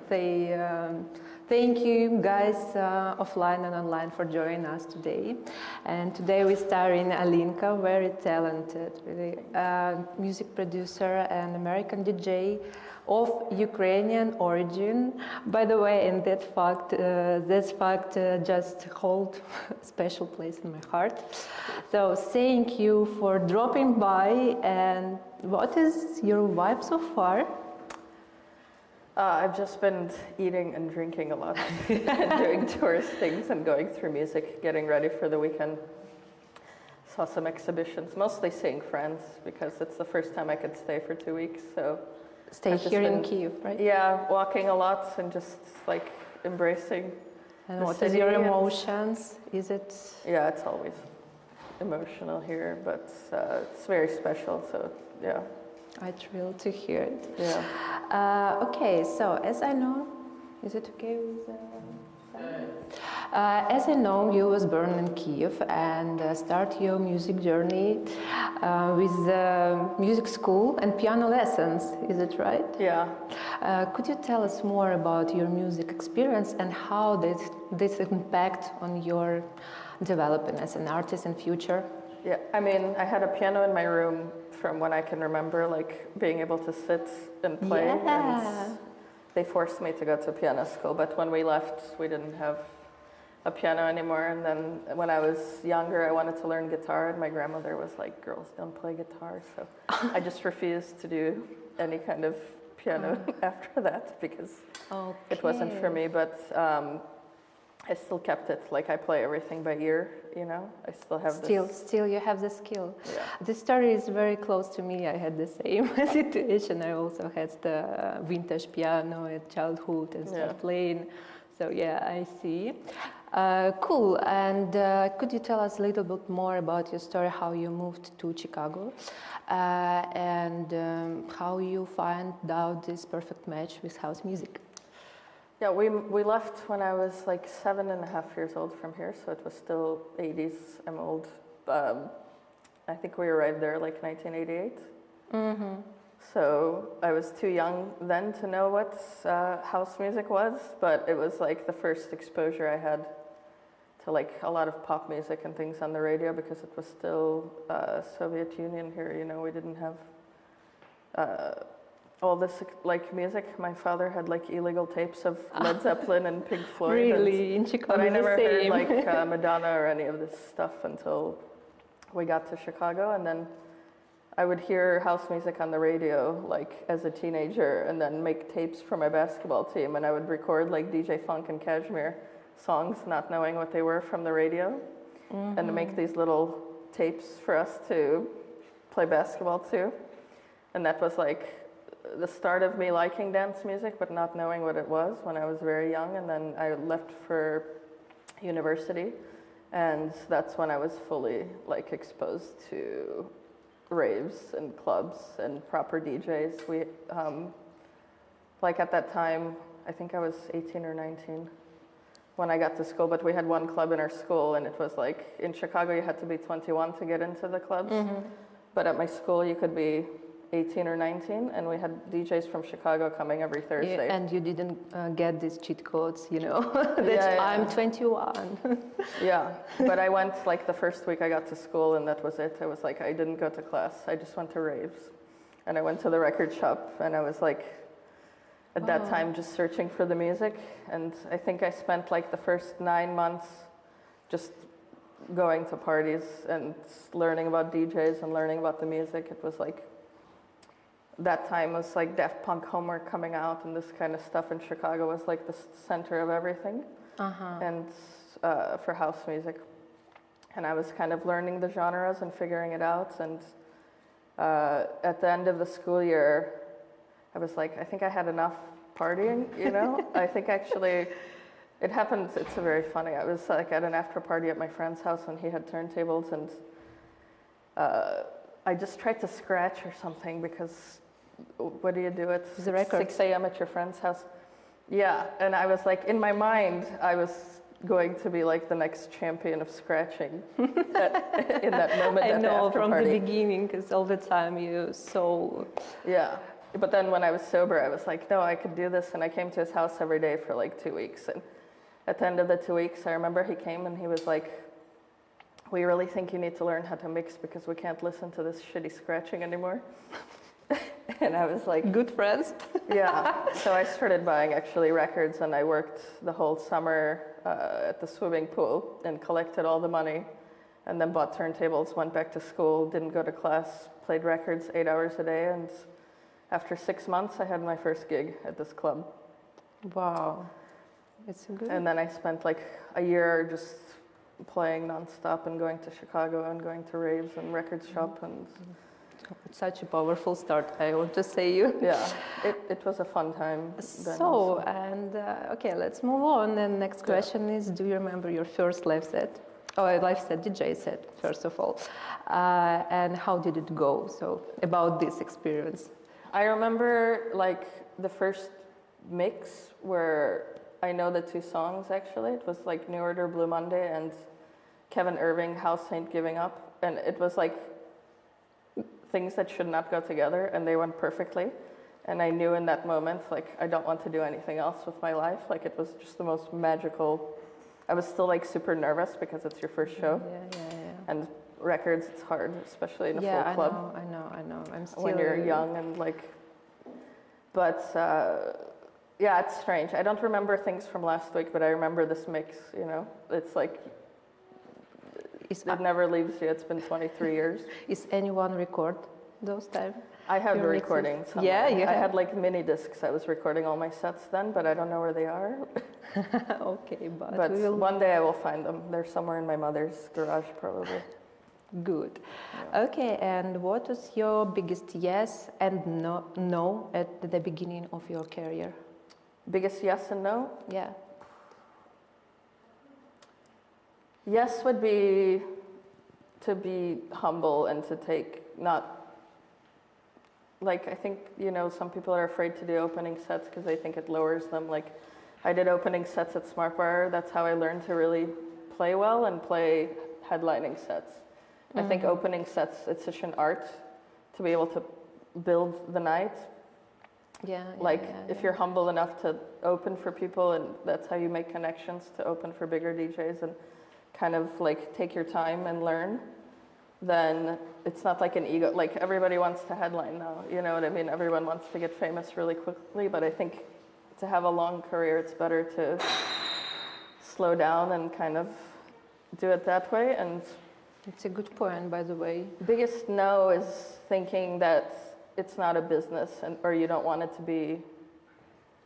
Say thank you guys offline and online for joining us today. And today we star in Alinka, very talented, really music producer and American DJ of Ukrainian origin. By the way, and this fact just hold a special place in my heart. So thank you for dropping by. And what is your vibe so far? I've just been eating and drinking a lot and doing tourist things and going through music, getting ready for the weekend. Saw some exhibitions, mostly seeing friends because it's the first time I could stay for 2 weeks. So stay here in Kyiv, right? Yeah, walking a lot and just like embracing. And what is your emotions? Is it? Yeah, it's always emotional here, but it's very special. So yeah. I'm thrilled to hear it. Yeah. Okay, so as I know, is it okay with as I know, you was born in Kyiv and start your music journey with music school and piano lessons. Is it right? Yeah. Could you tell us more about your music experience and how did this impact on your development as an artist in future? Yeah, I mean, I had a piano in my room from when I can remember, like being able to sit and play. Yeah. And they forced me to go to piano school, but when we left, we didn't have a piano anymore. And then when I was younger, I wanted to learn guitar, and my grandmother was like, "Girls don't play guitar," so I just refused to do any kind of piano after that because it wasn't for me. But I still kept it. Like I play everything by ear, you know. I still have Still you have the skill. Yeah. The story is very close to me. I had the same situation. I also had the vintage piano at childhood and started playing. So yeah, I see. Cool. And could you tell us a little bit more about your story, how you moved to Chicago, and how you find out this perfect match with house music? Yeah, we left when I was like 7.5 years old from here, so it was still 80s. I'm old. I think we arrived there like 1988. Mm-hmm. So I was too young then to know what house music was, but it was like the first exposure I had to like a lot of pop music and things on the radio because it was still Soviet Union here. You know, we didn't have all this like music. My father had like illegal tapes of Led Zeppelin and Pink Floyd. Really, in Chicago, but I never the heard same. like Madonna or any of this stuff until we got to Chicago, and then I would hear house music on the radio like as a teenager, and then make tapes for my basketball team, and I would record like DJ Funk and Kashmir songs, not knowing what they were from the radio, and to make these little tapes for us to play basketball to, and that was like the start of me liking dance music, but not knowing what it was when I was very young. And then I left for university, and that's when I was fully like exposed to raves and clubs and proper DJs. We, like at that time, I think I was 18 or 19 when I got to school, but we had one club in our school, and it was like, in Chicago you had to be 21 to get into the clubs, but at my school you could be 18 or 19, and we had DJs from Chicago coming every Thursday. Yeah, and you didn't get these cheat codes, you know, that I'm 21. Yeah, but I went like the first week I got to school, and that was it. I was like, I didn't go to class, I just went to raves. And I went to the record shop, and I was like, at that time, just searching for the music. And I think I spent like the first 9 months just going to parties and learning about DJs and learning about the music. It was like, that time was like Daft Punk Homework coming out, and this kind of stuff in Chicago was like the center of everything, and for house music. And I was kind of learning the genres and figuring it out. And at the end of the school year, I was like, I think I had enough partying, you know? I think actually, it happened, it's very funny. I was like at an after party at my friend's house, and he had turntables, and I just tried to scratch or something because what do you do at 6 a.m. at your friend's house? Yeah, and I was like, in my mind, I was going to be like the next champion of scratching in that moment. I know after from party. the beginning, because all the time you so. Yeah, but then when I was sober, I was like, no, I could do this. And I came to his house every day for like 2 weeks. And at the end of the 2 weeks, I remember he came and he was like, we really think you need to learn how to mix because we can't listen to this shitty scratching anymore. And I was like, good friends. yeah. So I started buying actually records, and I worked the whole summer at the swimming pool and collected all the money, and then bought turntables, went back to school, didn't go to class, played records 8 hours a day, and after 6 months, I had my first gig at this club. Wow. It's a good. And then I spent like a year just playing nonstop and going to Chicago and going to raves and record shop and. It's such a powerful start, I want to say you. Yeah, it was a fun time. Then So, also. and okay, let's move on. And next question is, do you remember your first live set? Oh, a live set, DJ set, first of all. And how did it go? So, about this experience. I remember like the first mix where I know the 2 songs actually. It was like New Order, Blue Monday, and Kevin Irving, House Ain't Giving Up. And it was like things that should not go together, and they went perfectly. And I knew in that moment, like, I don't want to do anything else with my life. Like, it was just the most magical. I was still like super nervous because it's your first show. Yeah. And records, it's hard, especially in a full club. I know. I'm still. When you're young and like, but yeah, it's strange. I don't remember things from last week, but I remember this mix, you know? It's like, it never leaves you. It's been 23 years. Is anyone record those times? I have the recording somewhere. Yeah, you I have. had like mini discs. I was recording all my sets then, but I don't know where they are. Okay, but one day I will find them. They're somewhere in my mother's garage, probably. Good. Yeah. Okay, and what was your biggest yes and no at the beginning of your career? Biggest yes and no? Yeah. Yes would be to be humble and to take not, like, I think, you know, some people are afraid to do opening sets because they think it lowers them. Like, I did opening sets at Smart Bar. That's how I learned to really play well and play headlining sets. I think opening sets, it's such an art to be able to build the night. If you're humble enough to open for people, and that's how you make connections, to open for bigger DJs and kind of like take your time and learn, then it's not like an ego. Like, everybody wants to headline now, you know what I mean? Everyone wants to get famous really quickly, but I think to have a long career, it's better to slow down and kind of do it that way. And it's a good point, by the way. Biggest no is thinking that it's not a business, or you don't want it to be.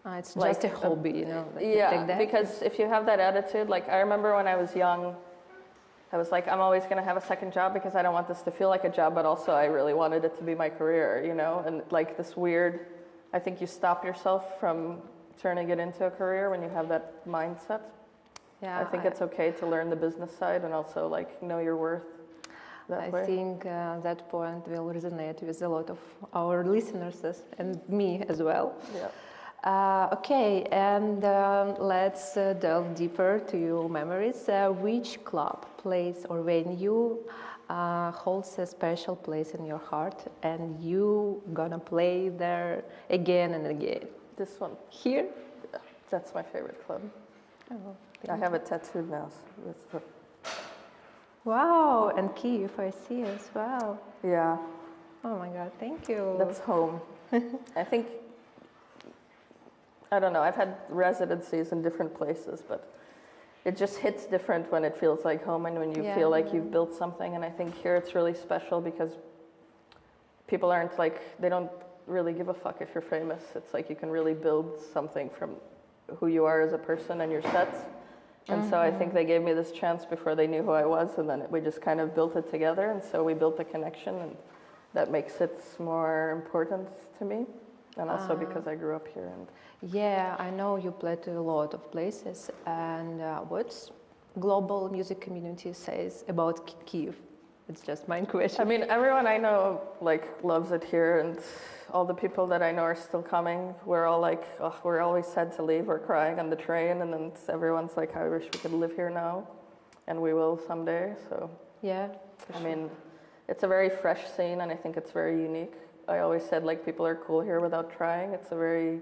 It's just a hobby, you know. Yeah, because if you have that attitude, like, I remember when I was young, I was like, I'm always going to have a second job because I don't want this to feel like a job, but also I really wanted it to be my career, you know? And like this weird, I think you stop yourself from turning it into a career when you have that mindset. Yeah, I think it's okay to learn the business side and also like know your worth that way. I think that point will resonate with a lot of our listeners and me as well. Yeah. Okay, and let's delve deeper to your memories. Which club, place, or venue holds a special place in your heart, and you gonna play there again and again? This one. Here? Yeah, that's my favorite club. Oh, I have it tattooed now. So that's the... Wow, and Kyiv, I see as well. Yeah. Oh my God, thank you. That's home. I think, I don't know, I've had residencies in different places, but it just hits different when it feels like home and when you feel like you've built something. And I think here it's really special because people aren't like, they don't really give a fuck if you're famous. It's like you can really build something from who you are as a person and your sets. And so I think they gave me this chance before they knew who I was, and then we just kind of built it together. And so we built a connection, and that makes it more important to me. And also because I grew up here. And yeah, I know you played to a lot of places. And what global music community says about Kyiv? It's just my question. I mean, everyone I know like loves it here, and all the people that I know are still coming. We're all like, oh, we're always sad to leave. We're crying on the train, and then everyone's like, I wish we could live here now, and we will someday. So yeah, I mean, it's a very fresh scene, and I think it's very unique. I always said like people are cool here without trying. It's a very,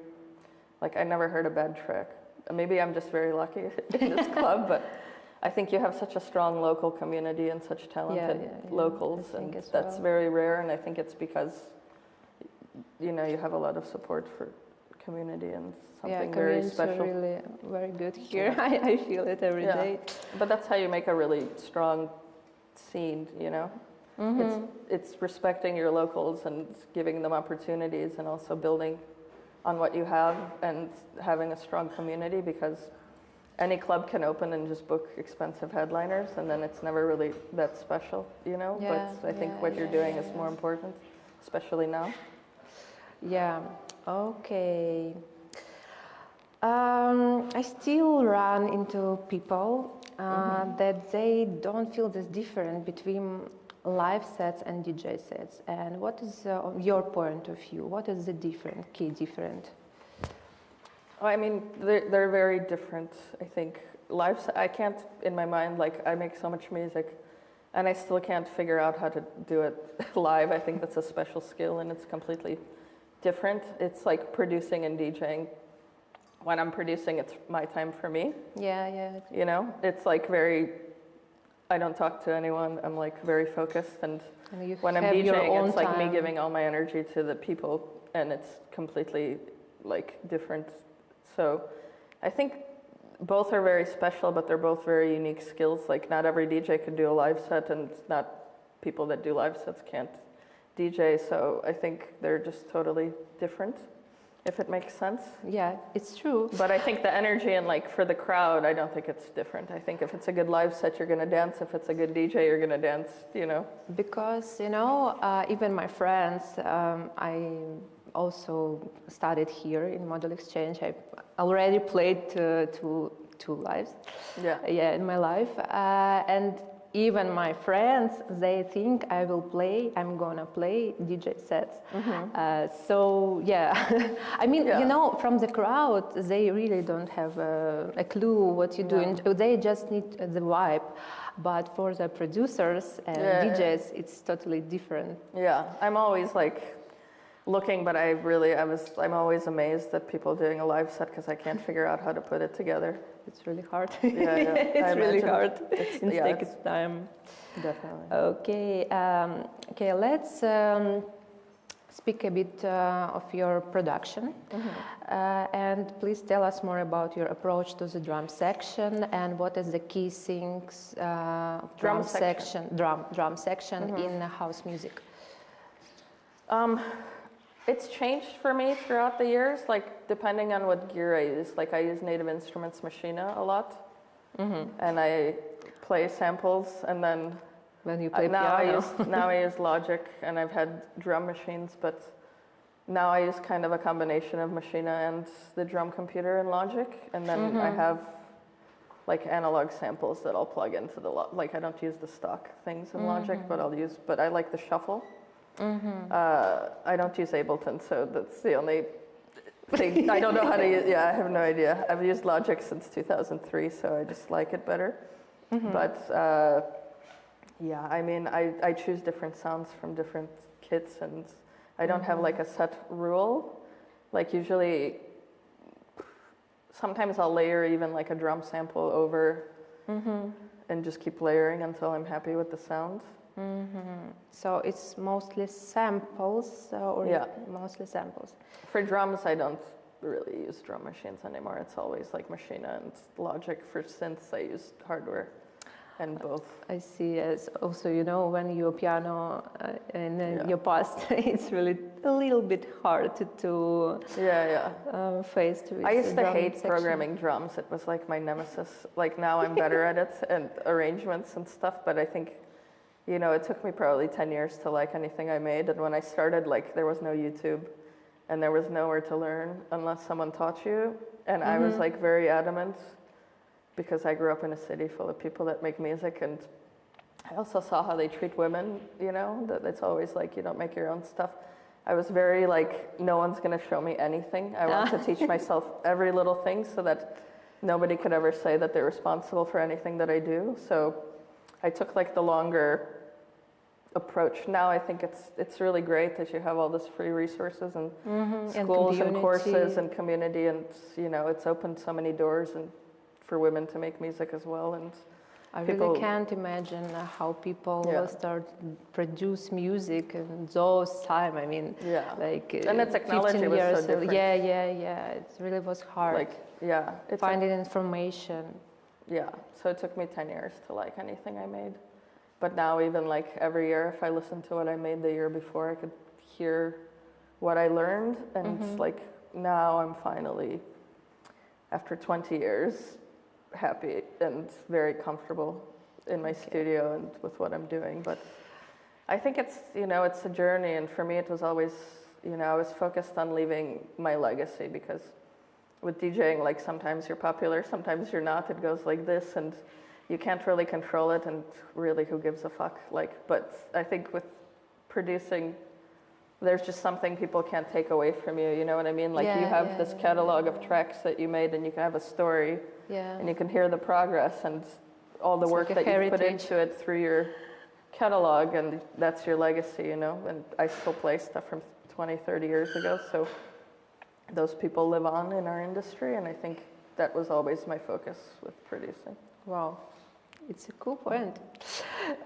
like I never heard a bad trick. Maybe I'm just very lucky in this club, but I think you have such a strong local community and such talented locals, and that's very rare. And I think it's because, you know, you have a lot of support for community and something very special. Yeah, really very good here. I feel it every day. But that's how you make a really strong scene, you know? It's respecting your locals and giving them opportunities, and also building on what you have and having a strong community, because any club can open and just book expensive headliners, and then it's never really that special, you know? But I think what you're doing is more important, especially now. Yeah, okay. I still run into people that they don't feel this difference between live sets and DJ sets. And what is your point of view? What is the key difference? Oh, I mean, they're very different, I think. I can't, in my mind, like, I make so much music, and I still can't figure out how to do it live. I think that's a special skill, and it's completely different. It's like producing and DJing. When I'm producing, it's my time for me. Yeah. You know, it's like I don't talk to anyone. I'm like very focused, and when I'm DJing, it's like me giving all my energy to the people, and it's completely like different. So I think both are very special, but they're both very unique skills. Like not every DJ can do a live set, and not people that do live sets can't DJ. So I think they're just totally different, if it makes sense. Yeah, it's true. But I think the energy and like for the crowd, I don't think it's different. I think if it's a good live set, you're gonna dance. If it's a good DJ, you're gonna dance, you know? Because, you know, even my friends, I also studied here in Model Exchange. I already played two lives in my life. And even my friends, they think I'm gonna play DJ sets. So yeah, I mean, you know, from the crowd, they really don't have a clue what you're doing. They just need the vibe. But for the producers and DJs, it's totally different. Yeah, I'm always like looking, but I'm always amazed at people doing a live set, because I can't figure out how to put it together. It's really hard. It's really hard. It takes time. Definitely. Okay, let's speak a bit of your production. And please tell us more about your approach to the drum section, and what is the key things drum section in house music. It's changed for me throughout the years, like depending on what gear I use. Like I use Native Instruments Machina a lot, and I play samples, and then when you play piano. now I use Logic, and I've had drum machines, but now I use kind of a combination of Machina and the drum computer in Logic, and then I have like analog samples that I'll plug into the like I don't use the stock things in Logic, but I like the shuffle. I don't use Ableton, so that's the only thing. I don't know how to use. Yeah, I have no idea. I've used Logic since 2003, so I just like it better. But yeah, I mean, I choose different sounds from different kits, and I don't have like a set rule. Like usually, sometimes I'll layer even like a drum sample over, and just keep layering until I'm happy with the sound. So it's mostly samples, mostly samples. For drums, I don't really use drum machines anymore. It's always like Machina and Logic. For synths, I use hardware, and both. I see. As also, you know, when you're piano in your past, it's really a little bit hard to face with. I used to hate programming drums. It was like my nemesis. Like now I'm better at it, and arrangements and stuff. But I think, you know, it took me probably 10 years to like anything I made. And when I started, like, there was no YouTube, and there was nowhere to learn unless someone taught you. And I was like very adamant, because I grew up in a city full of people that make music. And I also saw how they treat women, you know, that it's always like, you don't make your own stuff. I was very like, no one's going to show me anything. I want to teach myself every little thing, so that nobody could ever say that they're responsible for anything that I do. So I took like the longer approach. Now I think it's really great that you have all this free resources and schools and community. courses and community, and you know, it's opened so many doors and for women to make music as well. And I really can't imagine how people start produce music in those time. I mean, like and the technology was so different. Yeah. It really was hard. Like, finding information. Yeah, so it took me 10 years to like anything I made. But now even like every year, if I listen to what I made the year before, I could hear what I learned. And it's like, now I'm finally, after 20 years, happy and very comfortable in my studio and with what I'm doing. But I think it's, you know, it's a journey. And for me, it was always, you know, I was focused on leaving my legacy, because with DJing, like sometimes you're popular, sometimes you're not. It goes like this, and you can't really control it, and really, who gives a fuck? Like, but I think with producing, there's just something people can't take away from you. You know what I mean? Like you have this catalog of tracks that you made, and you can have a story, and you can hear the progress and all the work that you put into it through your catalog, and that's your legacy. You know, and I still play stuff from 20, 30 years ago, so those people live on in our industry, and I think that was always my focus with producing. Wow, it's a cool point.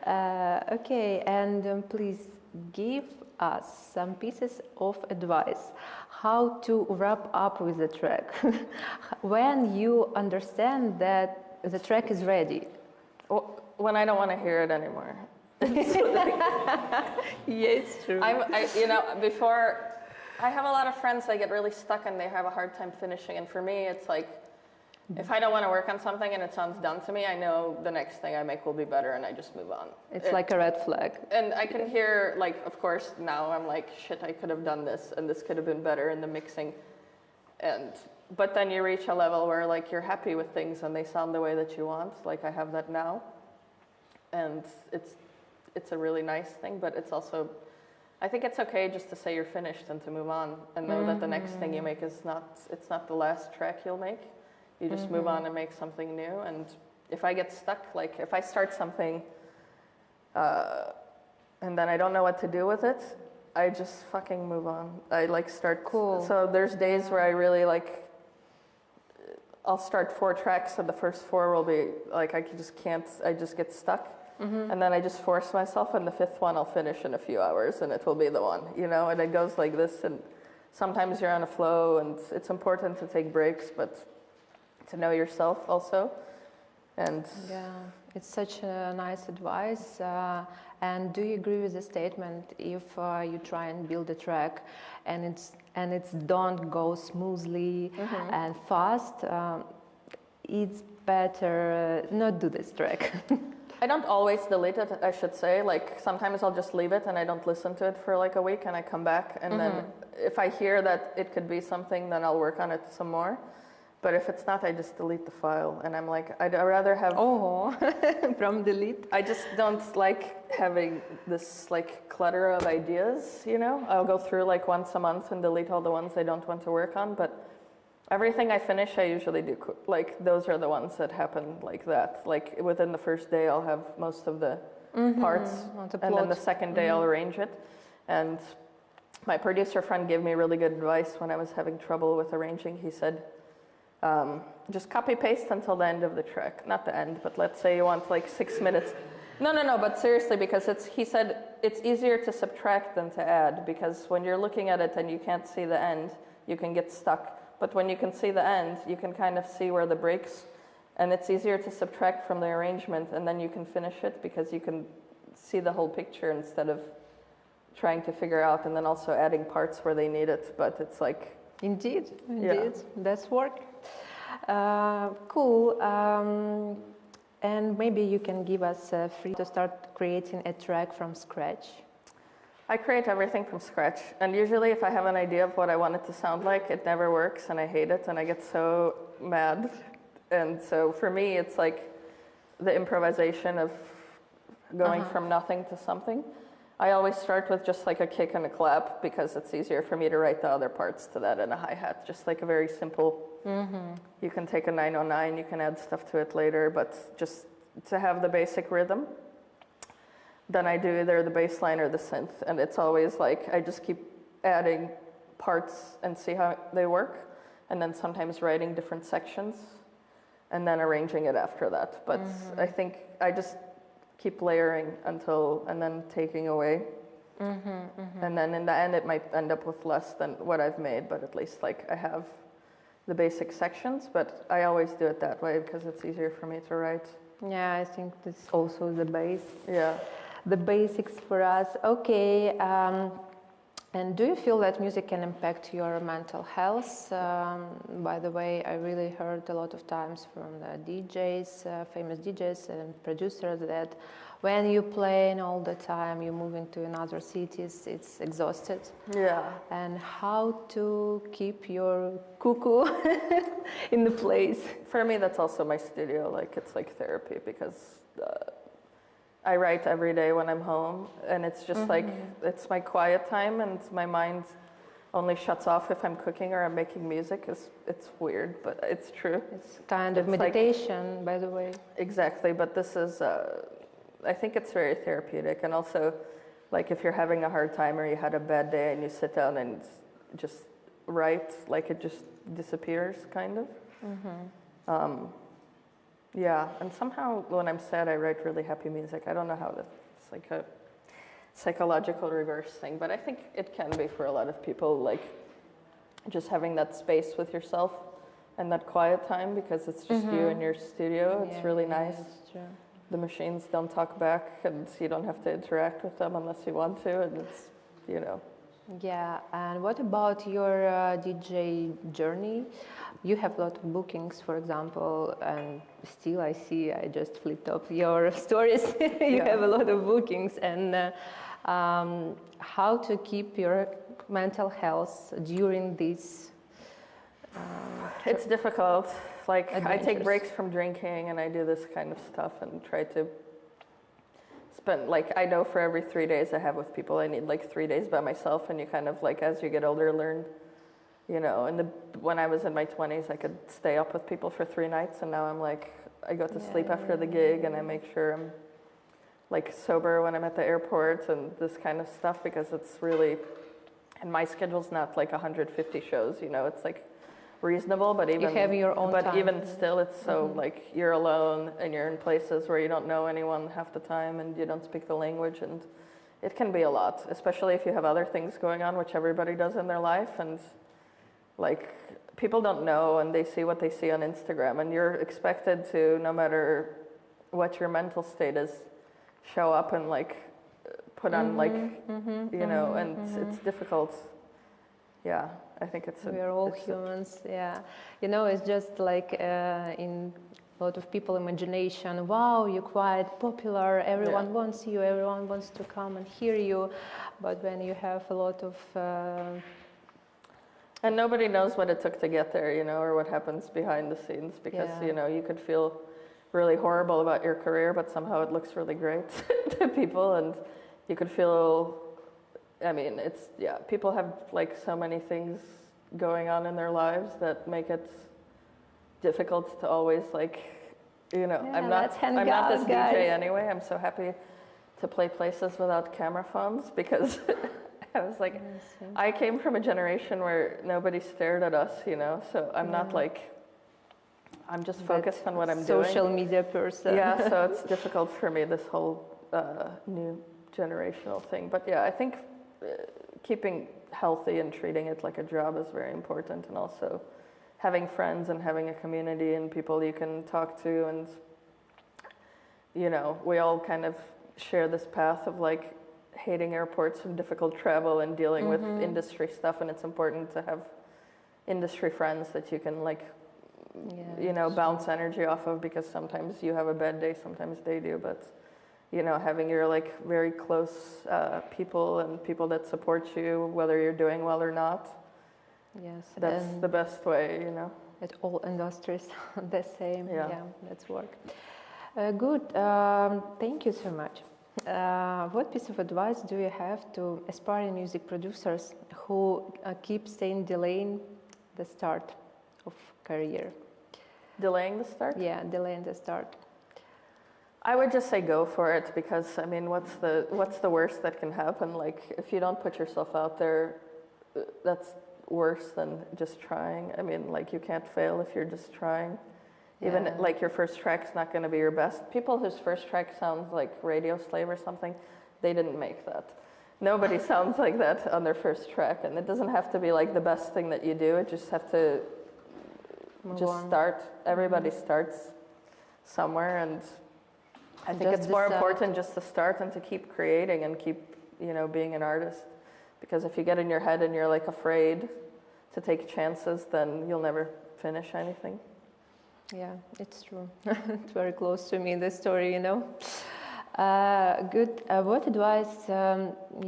Okay, and please give us some pieces of advice how to wrap up with the track when you understand that the track is ready. When I don't want to hear it anymore. Yeah, it's true. You know, before, I have a lot of friends that get really stuck and they have a hard time finishing. And for me, it's like, if I don't want to work on something and it sounds done to me, I know the next thing I make will be better, and I just move on. It's like a red flag. And I can hear, like, of course, now I'm like, shit, I could have done this, and this could have been better in the mixing. But then you reach a level where, like, you're happy with things and they sound the way that you want. Like, I have that now. And it's a really nice thing, but it's also, I think it's okay just to say you're finished and to move on, and know that the next thing you make is it's not the last track you'll make. You just move on and make something new. And if I get stuck, like if I start something and then I don't know what to do with it, I just fucking move on. I like start. Cool. So there's days where I really like, I'll start 4 tracks and the first 4 will be like, I just get stuck. And then I just force myself, and the 5th one I'll finish in a few hours, and it will be the one, you know, and it goes like this. And sometimes you're on a flow, and it's important to take breaks, but to know yourself also. And yeah, it's such a nice advice. And do you agree with the statement, if you try and build a track and it's don't go smoothly and fast, it's better not do this track? I don't always delete it, I should say. Like sometimes I'll just leave it and I don't listen to it for like a week, and I come back, and then if I hear that it could be something, then I'll work on it some more. But if it's not, I just delete the file, and I'm like, I'd rather have... Oh, from delete? I just don't like having this like clutter of ideas, you know? I'll go through like once a month and delete all the ones I don't want to work on, but everything I finish, I usually do, like those are the ones that happen like that. Like within the first day, I'll have most of the parts, and then the second day I'll arrange it. And my producer friend gave me really good advice when I was having trouble with arranging. He said, just copy paste until the end of the track. Not the end, but let's say you want like 6 minutes. No, but seriously, because he said it's easier to subtract than to add, because when you're looking at it and you can't see the end, you can get stuck. But when you can see the end, you can kind of see where the breaks, and it's easier to subtract from the arrangement, and then you can finish it because you can see the whole picture instead of trying to figure out and then also adding parts where they need it. But it's like... Indeed, that's work. Cool. And maybe you can give us free to start creating a track from scratch. I create everything from scratch, and usually if I have an idea of what I want it to sound like, it never works, and I hate it, and I get so mad. And so for me, it's like the improvisation of going from nothing to something. I always start with just like a kick and a clap, because it's easier for me to write the other parts to that, and a hi-hat, just like a very simple, you can take a 909, you can add stuff to it later, but just to have the basic rhythm. then I do either the bass line or the synth. And it's always like, I just keep adding parts and see how they work. And then sometimes writing different sections and then arranging it after that. But I think I just keep layering until, and then taking away. And then in the end, it might end up with less than what I've made, but at least like I have the basic sections, but I always do it that way because it's easier for me to write. Yeah, I think that's also the base. Yeah. The basics for us. Okay. And do you feel that music can impact your mental health? By the way, I really heard a lot of times from the DJs, famous DJs and producers, that when you playing all the time, you move into another cities, it's exhausted. Yeah. And how to keep your cuckoo in the place? For me, that's also my studio. Like, it's like therapy because I write every day when I'm home, and it's just like, it's my quiet time, and my mind only shuts off if I'm cooking or I'm making music. It's weird, but it's true. It's kind of meditation, like, by the way. Exactly, but this is, I think it's very therapeutic. And also, like, if you're having a hard time or you had a bad day and you sit down and just write, like, it just disappears, kind of. Yeah, and somehow when I'm sad, I write really happy music. I don't know how it's like a psychological reverse thing, but I think it can be for a lot of people, like just having that space with yourself and that quiet time, because it's just you in your studio. It's really nice. That's true. The machines don't talk back, and you don't have to interact with them unless you want to, and it's, you know. Yeah, and what about your DJ journey? You have a lot of bookings, for example, and still I just flipped up your stories. You have a lot of bookings, and how to keep your mental health during this? It's difficult. Like, adventures. I take breaks from drinking, and I do this kind of stuff and try to spend, like, I know for every 3 days I have with people, I need like 3 days by myself, and you kind of, like, as you get older, learn, you know. And when I was in my 20s, I could stay up with people for 3 nights, and now I'm like, I go to sleep after the gig, and I make sure I'm like sober when I'm at the airport and this kind of stuff, because it's really, and my schedule's not like 150 shows, you know, it's like reasonable, but even, you have your own but time. Even still, it's so like you're alone and you're in places where you don't know anyone half the time and you don't speak the language, and it can be a lot, especially if you have other things going on, which everybody does in their life. And like, people don't know, and they see what they see on Instagram, and you're expected to, no matter what your mental state is, show up and like put on you know, and it's difficult. Yeah, I think we're all humans. Yeah, you know, it's just like in a lot of people imagination, wow, you're quite popular, everyone wants you, everyone wants to come and hear you, but when you have a lot of and nobody knows what it took to get there, you know, or what happens behind the scenes, because you know, you could feel really horrible about your career, but somehow it looks really great to people, and you could feel, I mean, it's, people have like so many things going on in their lives that make it difficult to always, like, you know, I'm not this DJ anyway. I'm so happy to play places without camera phones, because I was like, I came from a generation where nobody stared at us, you know, so I'm not like, I'm just focused on what I'm doing. Social media person. Yeah, so it's difficult for me, this whole new generational thing. But yeah, I think keeping healthy and treating it like a job is very important, and also having friends and having a community and people you can talk to. And, you know, we all kind of share this path of like hating airports and difficult travel and dealing with industry stuff, and it's important to have industry friends that you can like, you know, bounce energy off of, because sometimes you have a bad day, sometimes they do, but, you know, having your like very close people and people that support you, whether you're doing well or not, that's the best way, you know. At all industries, the same. Yeah, that's work. Good. Thank you so much. What piece of advice do you have to aspiring music producers who keep delaying the start of career? Delaying the start? Yeah, delaying the start. I would just say go for it, because I mean, what's the worst that can happen? Like, if you don't put yourself out there, that's worse than just trying. I mean, like, you can't fail if you're just trying. Even like your first track's not going to be your best. People whose first track sounds like Radio Slave or something, they didn't make that. Nobody sounds like that on their first track, and it doesn't have to be like the best thing that you do. It just have to start. Everybody starts somewhere, and I think it's more important just to start and to keep creating and keep, you know, being an artist. Because if you get in your head and you're like afraid to take chances, then you'll never finish anything. Yeah, it's true. It's very close to me, this story, you know. Good. What advice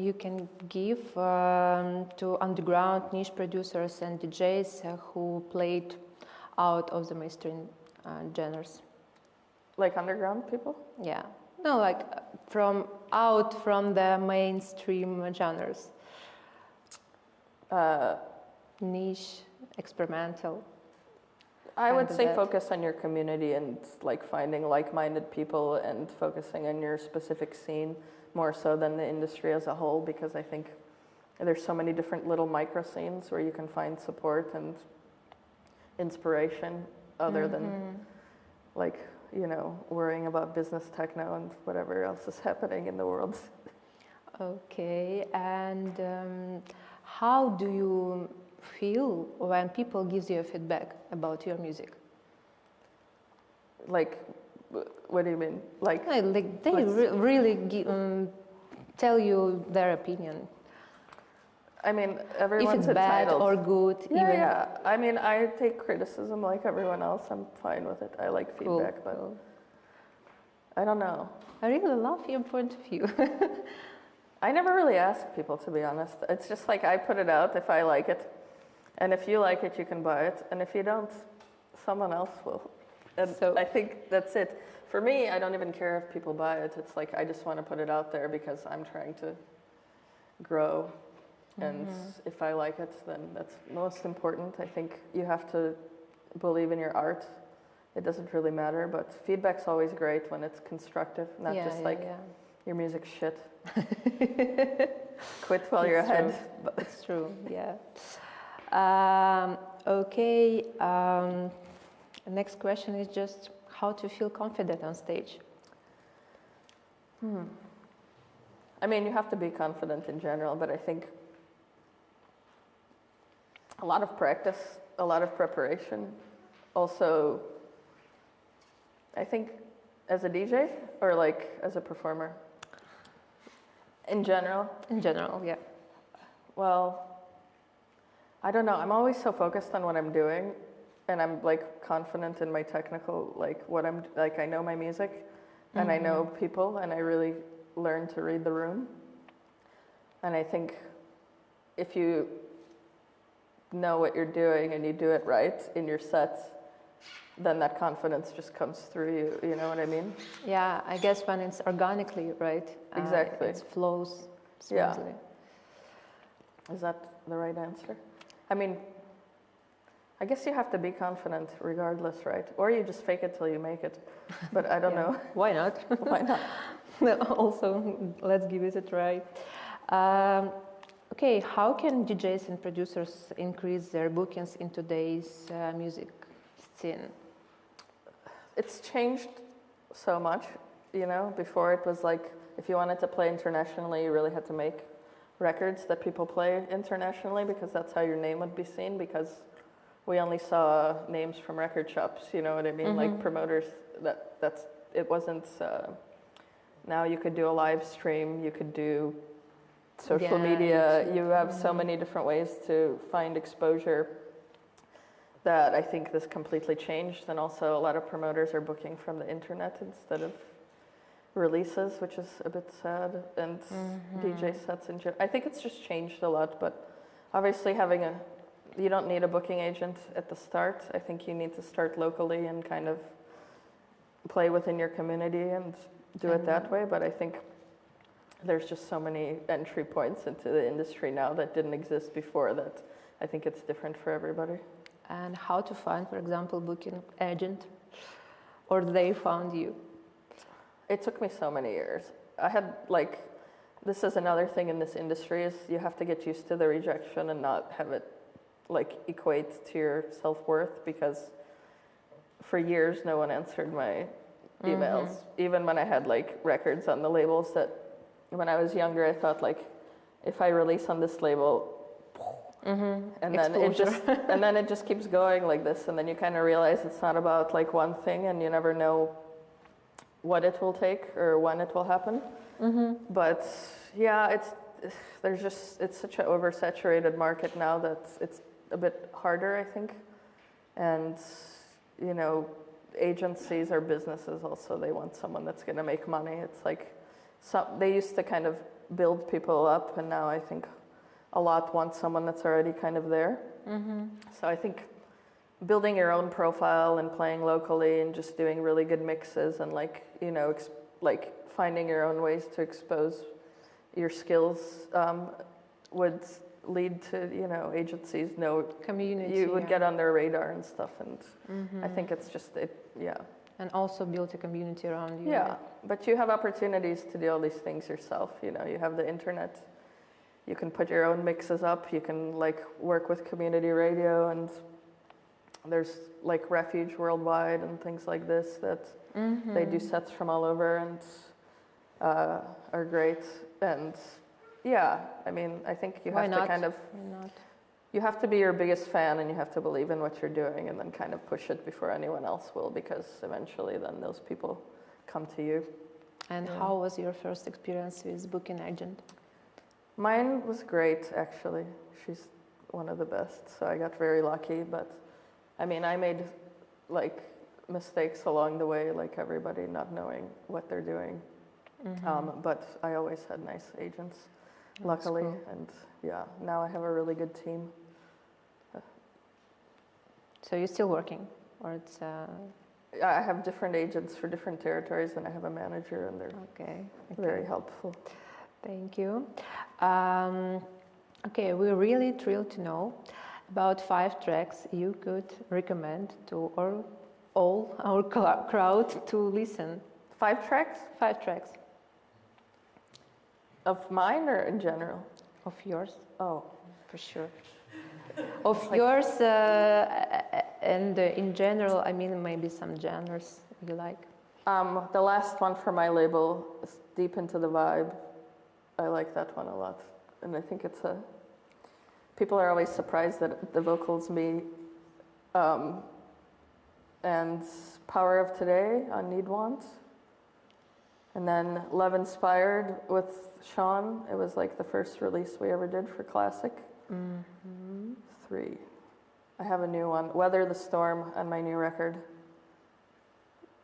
you can give to underground niche producers and DJs who played out of the mainstream genres? Like underground people? Yeah. No, like out from the mainstream genres. Niche, experimental. I would say focus on your community and like finding like-minded people and focusing on your specific scene more so than the industry as a whole, because I think there's so many different little micro scenes where you can find support and inspiration other than like, you know, worrying about business techno and whatever else is happening in the world. Okay, and how do you feel when people give you feedback about your music? Like, what do you mean? Like they really tell you their opinion. I mean, everyone's if it's bad entitled. or good. Yeah. I mean, I take criticism like everyone else. I'm fine with it. I like feedback, but I don't know. I really love your point of view. I never really ask people, to be honest. It's just like I put it out if I like it. And if you like it, you can buy it. And if you don't, someone else will. And so I think that's it. For me, I don't even care if people buy it. It's like I just want to put it out there because I'm trying to grow. And if I like it, then that's most important. I think you have to believe in your art. It doesn't really matter, but feedback's always great when it's constructive, not just your music's shit. Quit while you're ahead. It's true, yeah. Okay, next question is just how to feel confident on stage. I mean, you have to be confident in general, but I think a lot of practice, a lot of preparation. Also, I think as a DJ or like as a performer? In general? In general, yeah. Well, I don't know. I'm always so focused on what I'm doing, and I'm like confident in my technical, like what I'm like. I know my music, and I know people, and I really learn to read the room. And I think if you know what you're doing and you do it right in your sets, then that confidence just comes through you. You know what I mean? Yeah, I guess when it's organically, right? Exactly. It flows smoothly. Yeah. Is that the right answer? I mean, I guess you have to be confident regardless, right? Or you just fake it till you make it. But I don't know. Why not? Why not? Also, let's give it a try. Okay, how can DJs and producers increase their bookings in today's music scene? It's changed so much, you know. Before it was like, if you wanted to play internationally, you really had to make records that people play internationally because that's how your name would be seen, because we only saw names from record shops, you know what I mean? Like promoters, it wasn't, now you could do a live stream, you could do social media, you have so many different ways to find exposure that I think this completely changed. And also a lot of promoters are booking from the internet instead of releases, which is a bit sad, and DJ sets in general. I think it's just changed a lot, but obviously you don't need a booking agent at the start. I think you need to start locally and kind of play within your community and do it that way. But I think there's just so many entry points into the industry now that didn't exist before that I think it's different for everybody. And how to find, for example, booking agent, or they found you? it took me so many years. I had like, this is another thing in this industry is you have to get used to the rejection and not have it like equate to your self-worth, because for years no one answered my emails. Even when I had like records on the labels that when I was younger I thought like, if I release on this label, and then it just keeps going like this, and then you kind of realize it's not about like one thing, and you never know what it will take or when it will happen. But yeah, it's such an oversaturated market now that it's a bit harder, I think. And you know, agencies or businesses also, they want someone that's going to make money. It's like they used to kind of build people up, and now I think a lot want someone that's already kind of there. So I think building your own profile and playing locally and just doing really good mixes and like, you know, like finding your own ways to expose your skills would lead to, you know, agencies know community. You would get on their radar and stuff, and I think it's just And also build a community around you. Yeah, but you have opportunities to do all these things yourself. You know, you have the internet. You can put your own mixes up. You can like work with community radio, and there's like Refuge Worldwide and things like this that they do sets from all over and are great. And yeah, I mean, I think you have to kind of, you have to be your biggest fan, and you have to believe in what you're doing, and then kind of push it before anyone else will, because eventually then those people come to you. And how was your first experience with booking agent? Mine was great, actually. She's one of the best, so I got very lucky. But I mean, I made like mistakes along the way, like everybody, not knowing what they're doing. But I always had nice agents, luckily. Cool. And yeah, now I have a really good team. So you're still working, or it's? I have different agents for different territories, and I have a manager, and they're very helpful. Thank you. Okay, we're really thrilled to know about 5 tracks you could recommend to all our crowd to listen. 5 tracks? 5 tracks. Of mine or in general? Of yours. Oh, for sure. Of yours and in general, I mean, maybe some genres you like. The last one for my label is Deep Into the Vibe. I like that one a lot. And I think it's people are always surprised that the vocals me. And Power of Today on Need Want. And then Love Inspired with Sean. It was like the first release we ever did for Classic. 3. I have a new one, Weather the Storm, on my new record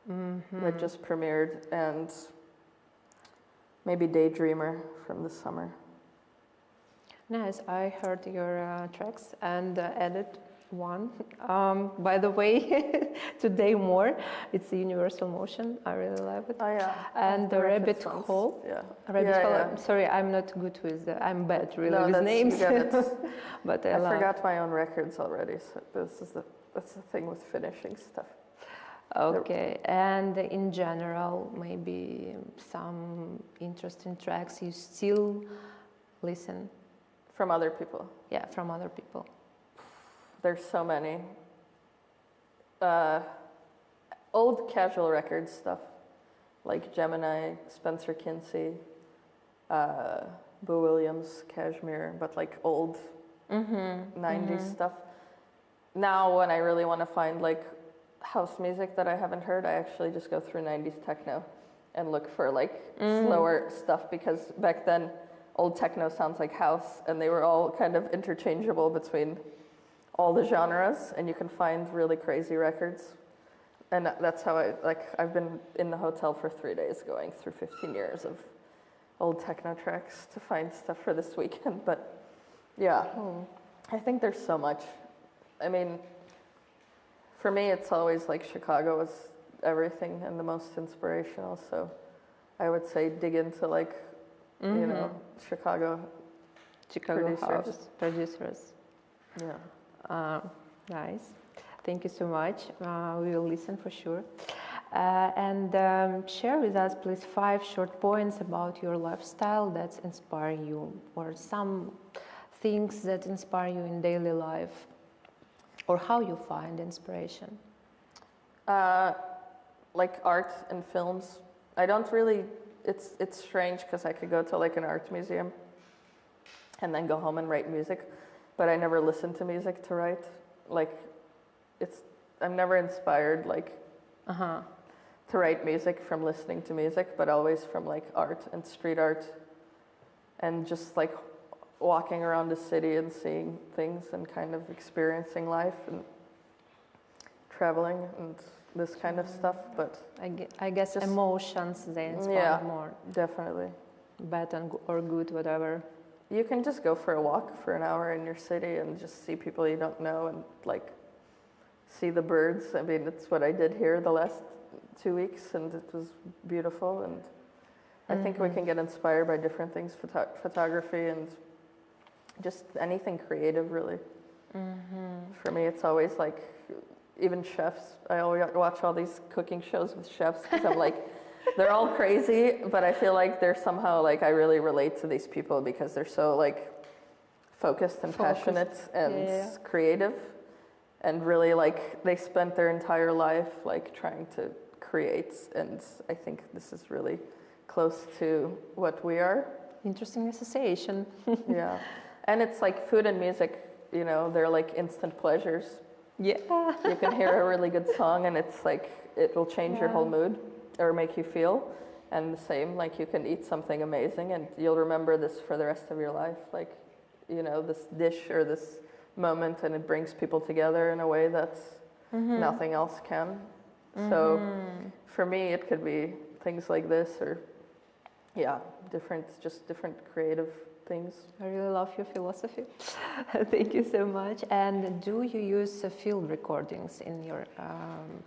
that just premiered, and maybe Daydreamer from the summer. Nice. I heard your tracks and added one. By the way, today more. It's the Universal Motion. I really love it. Oh yeah. And the Rabbit Hole. Yeah. Rabbit Hole. Yeah. Sorry, I'm not good with. I'm bad really with names. But I forgot my own records already. So that's the thing with finishing stuff. Okay, and in general, maybe some interesting tracks you still listen from other people. Yeah, from other people. There's so many. Old Casual Records stuff, like Gemini, Spencer Kinsey, Boo Williams, Cashmere, but like old 90s stuff. Now when I really want to find like house music that I haven't heard, I actually just go through 90s techno and look for like slower stuff, because back then old techno sounds like house, and they were all kind of interchangeable between all the genres, and you can find really crazy records. And that's how I've been in the hotel for 3 days going through 15 years of old techno tracks to find stuff for this weekend. But yeah, I think there's so much. I mean, for me, it's always like Chicago was everything and the most inspirational. So I would say dig into like, you know, Chicago producers. Yeah. Nice. Thank you so much. We will listen for sure. Share with us, please, 5 short points about your lifestyle that inspire you, or some things that inspire you in daily life, or how you find inspiration. Like art and films. I don't really, it's strange because I could go to like an art museum and then go home and write music, but I never listen to music to write. Like, I'm never inspired like to write music from listening to music, but always from like art and street art and just like walking around the city and seeing things and kind of experiencing life and traveling and this kind of stuff. But I guess just emotions, they inspire more. Definitely. Bad or good, whatever. You can just go for a walk for an hour in your city and just see people you don't know and like see the birds. I mean, it's what I did here the last 2 weeks, and it was beautiful. And I think we can get inspired by different things, photography and just anything creative, really. For me, it's always like, even chefs. I always watch all these cooking shows with chefs because I'm like, they're all crazy, but I feel like they're somehow like, I really relate to these people because they're so like focused and passionate and creative, and really like they spent their entire life like trying to create, and I think this is really close to what we are. Interesting association. Yeah, and it's like food and music, you know, they're like instant pleasures. Yeah. You can hear a really good song and it's like, it will change your whole mood or make you feel. And the same, like you can eat something amazing and you'll remember this for the rest of your life. Like, you know, this dish or this moment, and it brings people together in a way that nothing else can. So for me, it could be things like this, or different creative things. I really love your philosophy. Thank you so much. And do you use field recordings in your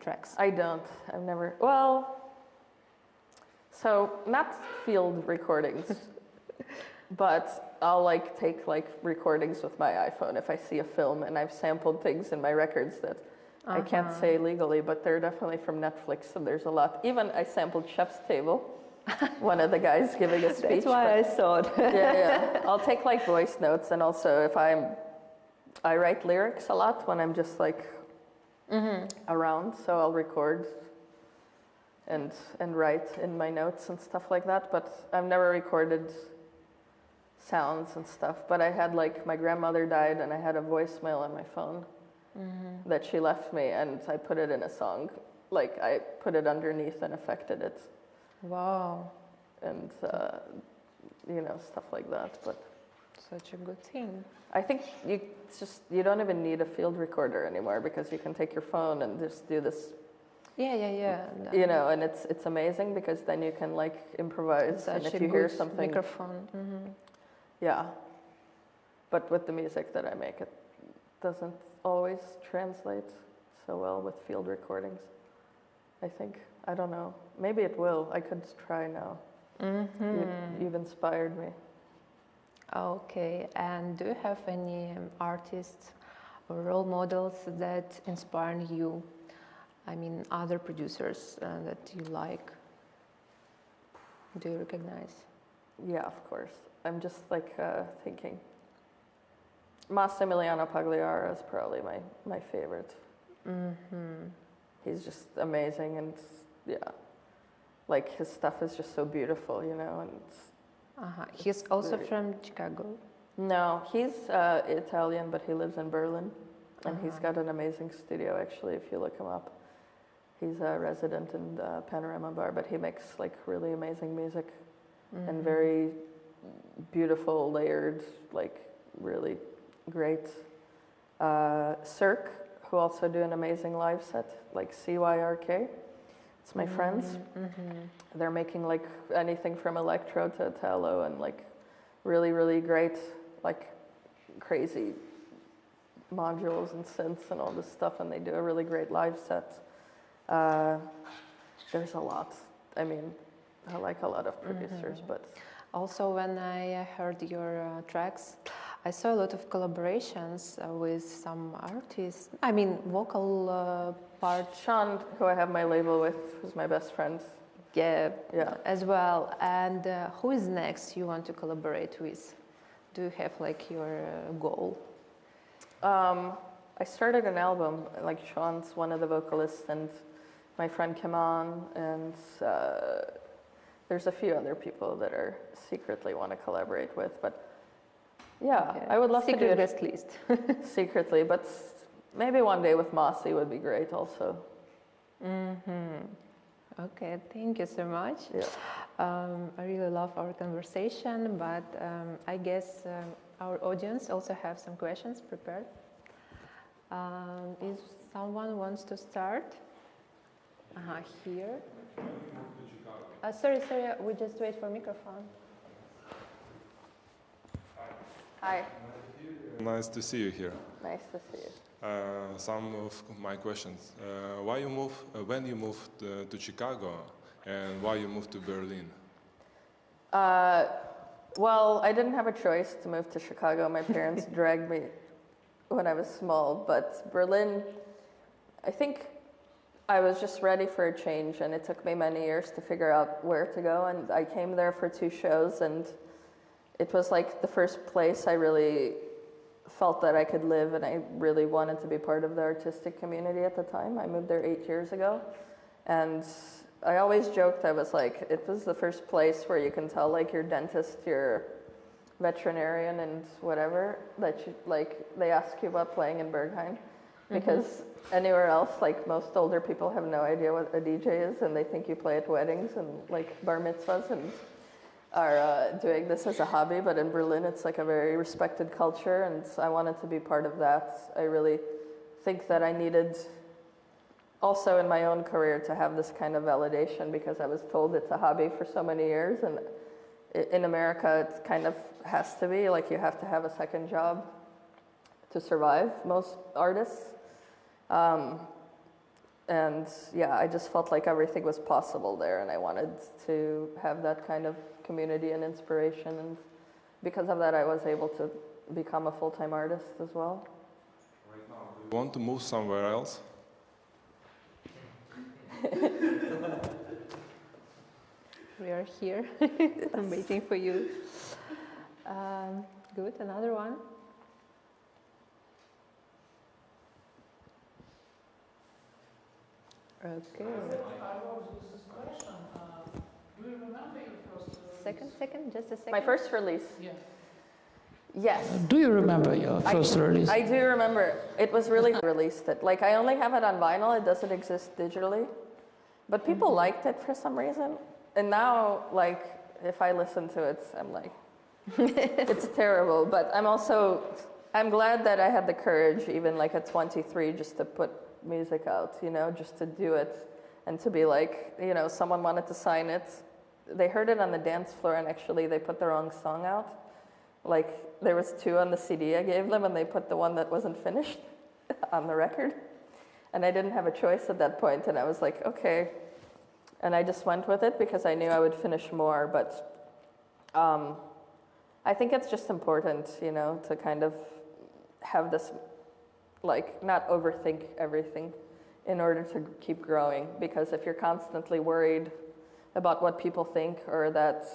tracks? I don't. I've never. Well, so not field recordings, but I'll like take like recordings with my iPhone if I see a film, and I've sampled things in my records that I can't say legally, but they're definitely from Netflix, and there's a lot. Even I sampled Chef's Table. One of the guys giving a speech. That's why I saw it. Yeah. I'll take like voice notes, and also if I write lyrics a lot when I'm just like around, so I'll record and write in my notes and stuff like that. But I've never recorded sounds and stuff. But I had like, my grandmother died, and I had a voicemail on my phone that she left me, and I put it in a song. Like I put it underneath and affected it. Wow. And, you know, stuff like that. But such a good thing. I think you don't even need a field recorder anymore, because you can take your phone and just do this. Yeah. You know, and it's amazing because then you can like improvise. Such and if a you hear something. Microphone. Yeah. But with the music that I make, it doesn't always translate so well with field recordings, I think. I don't know. Maybe it will. I could try now. You've inspired me. Okay. And do you have any artists or role models that inspire you? I mean, other producers that you like? Do you recognize? Yeah, of course. I'm just like thinking. Massimiliano Pagliara is probably my favorite. He's just amazing, and like his stuff is just so beautiful, you know. And he's also from Chicago? No, he's Italian, but he lives in Berlin, and he's got an amazing studio. Actually, if you look him up, he's a resident in the Panorama Bar, but he makes like really amazing music and very beautiful, layered, like really great. Cirque, who also do an amazing live set, like CYRK. It's my friends. They're making like anything from electro to Italo, and like really, really great, like crazy modules and synths and all this stuff, and they do a really great live set. There's a lot. I mean, I like a lot of producers, but... Also, when I heard your tracks, I saw a lot of collaborations with some artists. I mean, vocal part. Sean, who I have my label with, who's my best friend. Yeah, Yeah. as well. And who is next you want to collaborate with? Do you have like your goal? I started an album, like Sean's one of the vocalists, and my friend Kiman, and there's a few other people that are secretly want to collaborate with, but yeah, Okay. I would love Secret to do it guest list. secretly, but maybe one day with Mossy would be great also. Okay, thank you so much. Yeah. I really love our conversation, but I guess our audience also have some questions prepared. If someone wants to start? Here. Sorry, we just wait for microphone. Hi. Nice to see you here. Nice to see you. Some of my questions. When you moved to Chicago, and why you moved to Berlin? Well, I didn't have a choice to move to Chicago. My parents dragged me when I was small, but Berlin, I think I was just ready for a change, and it took me many years to figure out where to go, and I came there for 2 shows, and it was like the first place I really felt that I could live, and I really wanted to be part of the artistic community at the time. I moved there 8 years ago, and I always joked, I was like, it was the first place where you can tell like your dentist, your veterinarian and whatever, that you, like, they ask you about playing in Berghain, because anywhere else, like most older people have no idea what a DJ is, and they think you play at weddings and like bar mitzvahs and are doing this as a hobby, but in Berlin it's like a very respected culture, and I wanted to be part of that. I really think that I needed also in my own career to have this kind of validation, because I was told it's a hobby for so many years, and in America it kind of has to be, like you have to have a second job to survive, most artists. And yeah, I just felt like everything was possible there, and I wanted to have that kind of community and inspiration, and because of that I was able to become a full-time artist as well. Right now, do you want to move somewhere else? We are here. I'm waiting for you. Good, another one. Okay. Do you remember your first Second, just a second. My first release? Yeah. Yes. Do you remember your first release? I do remember. It was really released. Like I only have it on vinyl. It doesn't exist digitally. But people liked it for some reason. And now, like, if I listen to it, I'm like, it's terrible. But I'm glad that I had the courage, even like at 23, just to put music out, you know, just to do it. And to be like, you know, someone wanted to sign it. They heard it on the dance floor, and actually they put the wrong song out. Like, there was 2 on the CD I gave them, and they put the one that wasn't finished on the record. And I didn't have a choice at that point, and I was like, okay. And I just went with it because I knew I would finish more, but I think it's just important, you know, to kind of have this, like, not overthink everything in order to keep growing. Because if you're constantly worried about what people think, or that,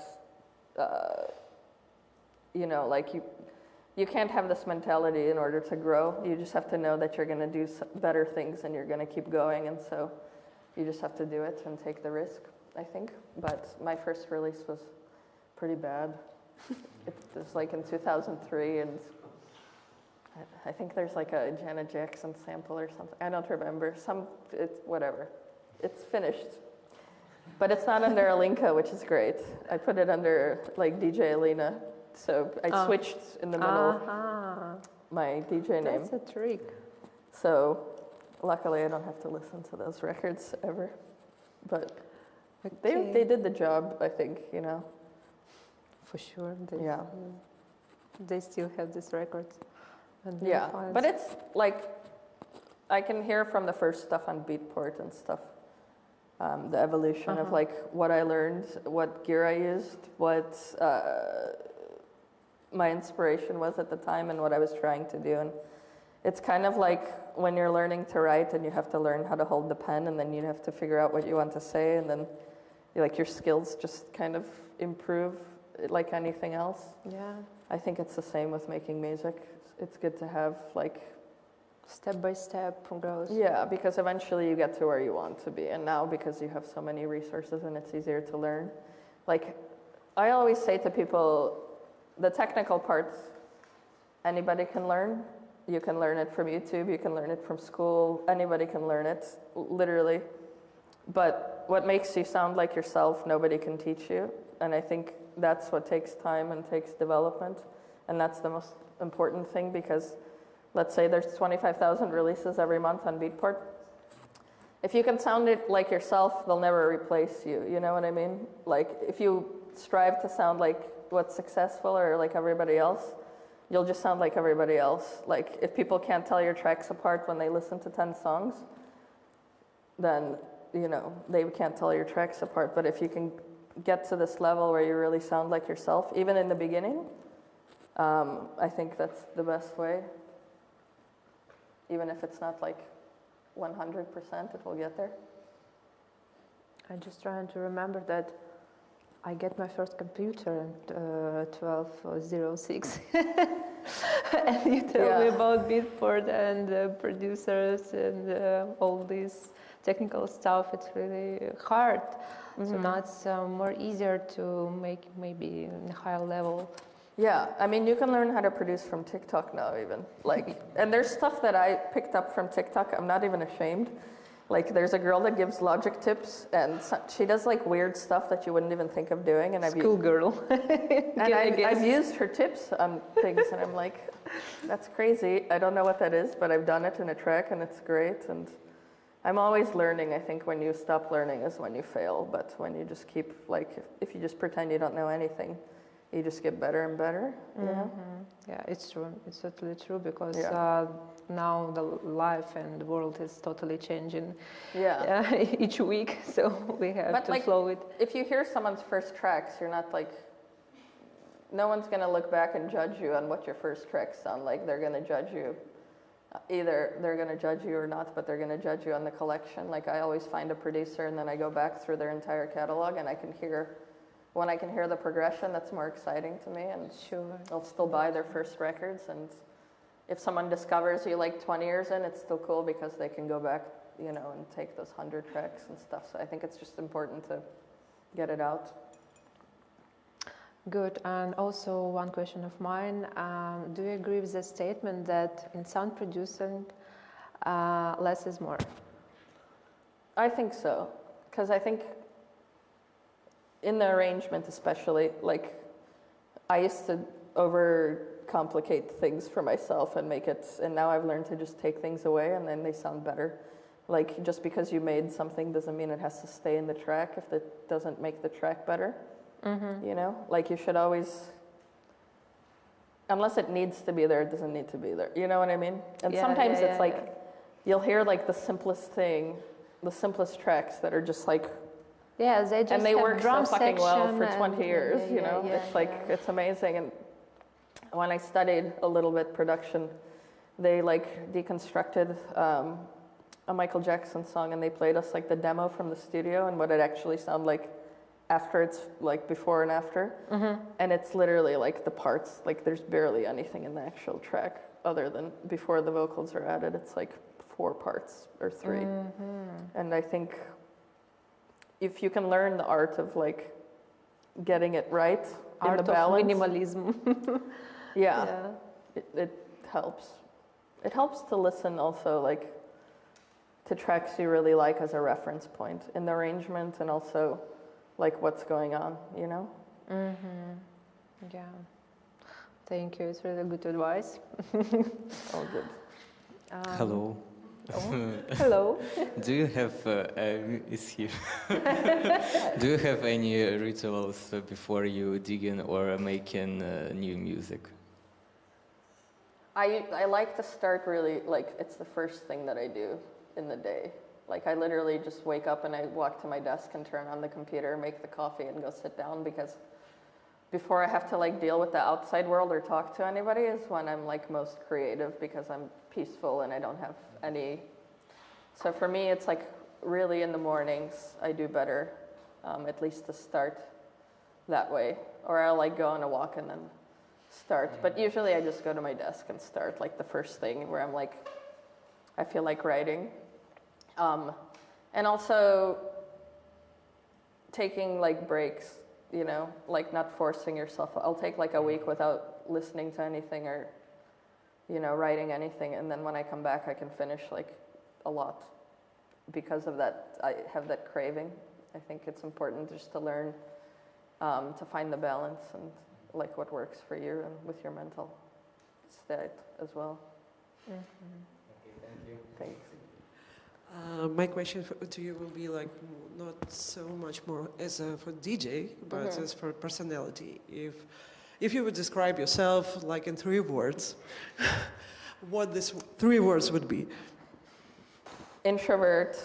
you know, like you can't have this mentality in order to grow. You just have to know that you're going to do better things, and you're going to keep going, and so you just have to do it and take the risk, I think. But my first release was pretty bad. It was like in 2003, and I think there's like a Janet Jackson sample or something. I don't remember. Whatever. It's finished. But it's not under Alinka, which is great. I put it under like DJ Alina. So I switched in the middle my DJ name. That's a trick. So luckily I don't have to listen to those records ever. But they did the job, I think, you know. For sure. Yeah. They still have these records. Yeah, but it's like, I can hear from the first stuff on Beatport and stuff, the evolution of like what I learned, what gear I used, what, my inspiration was at the time and what I was trying to do. And it's kind of like when you're learning to write and you have to learn how to hold the pen, and then you have to figure out what you want to say, and then like your skills just kind of improve like anything else. Yeah. I think it's the same with making music. It's good to have like Step by step growth. yeah, because eventually you get to where you want to be. And now because you have so many resources and it's easier to learn. Like I always say to people, the technical parts, anybody can learn. You can learn it from YouTube, you can learn it from school, anybody can learn it, literally. But what makes you sound like yourself, nobody can teach you. And I think that's what takes time and takes development. And that's the most important thing, because let's say there's 25,000 releases every month on Beatport. If you can sound it like yourself, they'll never replace you, you know what I mean? Like if you strive to sound like what's successful or like everybody else, you'll just sound like everybody else. Like if people can't tell your tracks apart when they listen to 10 songs, then, you know, they can't tell your tracks apart. But if you can get to this level where you really sound like yourself, even in the beginning, I think that's the best way. Even if it's not like 100%, it will get there. I'm just trying to remember that I get my first computer in 1206. And you tell me about Beatport and producers and all this technical stuff. It's really hard. Mm-hmm. So now it's more easier to make maybe in a higher level. Yeah, I mean, you can learn how to produce from TikTok now even. Like, and there's stuff that I picked up from TikTok, I'm not even ashamed. Like, there's a girl that gives Logic tips, and she does like weird stuff that you wouldn't even think of doing. And Schoolgirl. I've used her tips on things, and I'm like, that's crazy. I don't know what that is, but I've done it in a track, and it's great. And I'm always learning. I think when you stop learning is when you fail. But when you just keep, like, if you just pretend you don't know anything, you just get better and better, you know? Yeah, it's true. It's totally true, because now the life and the world is totally changing each week, so we have to flow it. If you hear someone's first tracks, you're not like, no one's going to look back and judge you on what your first tracks sound like. They're going to judge you. Either they're going to judge you or not, but they're going to judge you on the collection. Like I always find a producer and then I go back through their entire catalog and I can hear. When I can hear the progression, that's more exciting to me, and I'll still buy their first records. And if someone discovers you like 20 years in, it's still cool because they can go back, you know, and take those 100 tracks and stuff. So I think it's just important to get it out. Good. And also one question of mine, do you agree with the statement that in sound producing, less is more? I think so, because I think in the arrangement especially, like I used to overcomplicate things for myself and make it, and now I've learned to just take things away and then they sound better. Like just because you made something doesn't mean it has to stay in the track if it doesn't make the track better. Mm-hmm. You know, like you should always, unless it needs to be there, it doesn't need to be there. You know what I mean? And sometimes it's like, you'll hear like the simplest thing, the simplest tracks that are just like, they just and they work so fucking well for 20 and, years, you know? It's like, it's amazing. And when I studied a little bit production, they like deconstructed a Michael Jackson song and they played us like the demo from the studio and what it actually sounded like after, it's like before and after. Mm-hmm. And it's literally like the parts, like there's barely anything in the actual track other than before the vocals are added. It's like 4 parts or 3. Mm-hmm. And I think if you can learn the art of like getting it right in the balance. Art of minimalism. It helps. It helps to listen also like to tracks you really like as a reference point in the arrangement and also like what's going on, you know? Mm-hmm. Yeah. Thank you. It's really good advice. All good. Hello. Oh, hello. Do you have is here? Do you have any rituals before you dig in or making new music? I like to start really like it's the first thing that I do in the day. Like I literally just wake up and I walk to my desk and turn on the computer, make the coffee, and go sit down because before I have to like deal with the outside world or talk to anybody is when I'm like most creative because I'm peaceful and I don't have any. So for me, it's like really in the mornings I do better, at least to start that way. Or I'll like go on a walk and then start. But usually I just go to my desk and start like the first thing where I'm like, I feel like writing. And also taking like breaks, you know, like not forcing yourself. I'll take like a week without listening to anything or, you know, writing anything. And then when I come back, I can finish like a lot. Because of that, I have that craving. I think it's important just to learn to find the balance and like what works for you and with your mental state as well. Okay, thank you. Thanks. My question to you will be like not so much more as for DJ, but as for personality. If you would describe yourself like in 3 words, what these 3 words would be? Introvert.